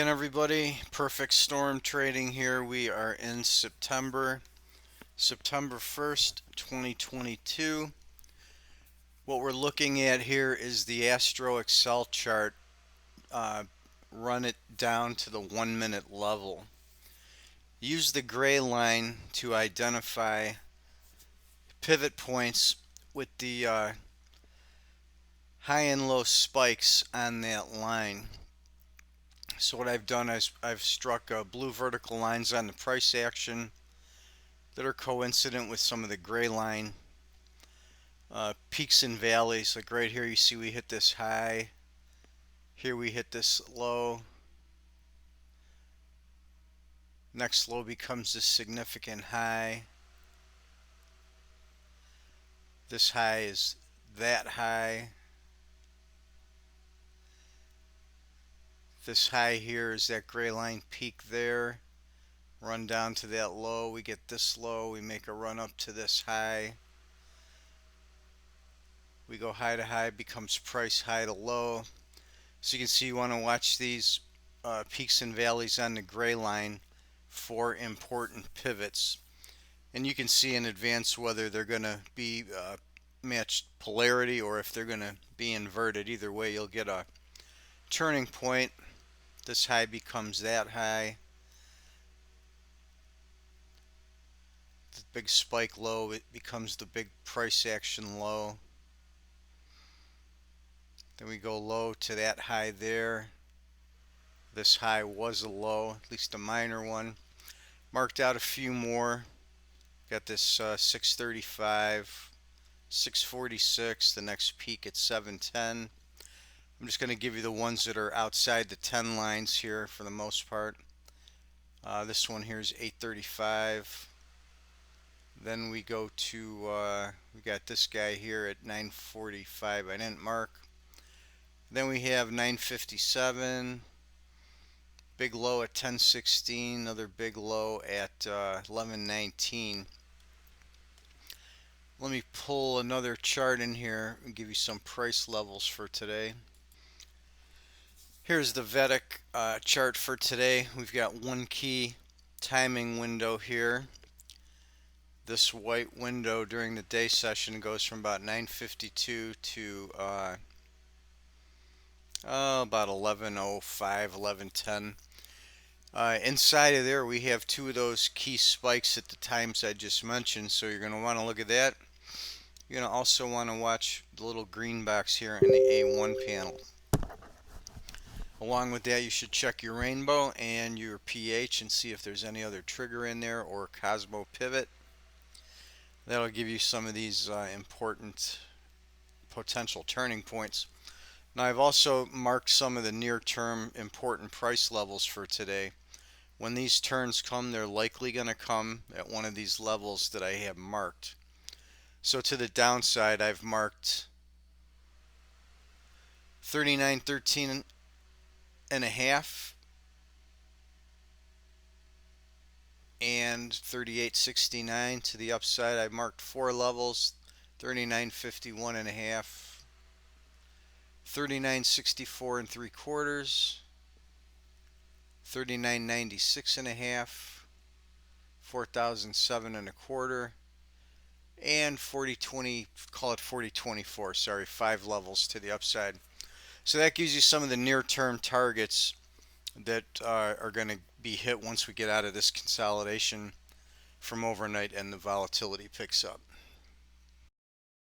And everybody, perfect storm trading here. We are in September 1st, 2022. What we're looking at here is the Astro Excel chart. Uh, Run it down to the 1 minute level. Use the gray line to identify pivot points with the high and low spikes on that line. So what I've done is I've struck blue vertical lines on the price action that are coincident with some of the gray line peaks and valleys. Like right here, you see we hit this high. Here we hit this low. Next low becomes this significant high. This high is that high. This high here is that gray line peak there. Run down to that low. We get this low. We make a run up to this high. We go high to high, becomes price high to low. So you can see you want to watch these peaks and valleys on the gray line for important pivots. And you can see in advance whether they're going to be matched polarity or if they're going to be inverted. Either way, you'll get a turning point. This high becomes that high. The big spike low, it becomes the big price action low. Then we go low to that high there. This high was a low, at least a minor one. Marked out a few more. Got this 635, 646, the next peak at 710. I'm just going to give you the ones that are outside the 10 lines here for the most part. This one here is 835. Then we go to, we got this guy here at 945. I didn't mark. Then we have 957. Big low at 1016. Another big low at 1119. Let me pull another chart in here and give you some price levels for today. Here's the Vedic chart for today. We've got one key timing window here. This white window during the day session goes from about 9:52 to about 11:05, 11:10. Inside of there we have two of those key spikes at the times I just mentioned, so you're going to want to look at that. You're going to also want to watch the little green box here in the A1 panel. Along with that, you should check your rainbow and your pH and see if there's any other trigger in there or Cosmo pivot. That'll give you some of these important potential turning points. Now I've also marked some of the near-term important price levels for today. When these turns come, they're likely going to come at one of these levels that I have marked. So to the downside, I've marked 39.13 and a half and 38.69. To the upside, I marked four levels: 39.51 and a half, 39.64 and 3/4, 39.96 and a half, 4,007 and a quarter, and 40.20, call it 40.24, sorry, five levels to the upside. So that gives you some of the near-term targets that are going to be hit once we get out of this consolidation from overnight and the volatility picks up.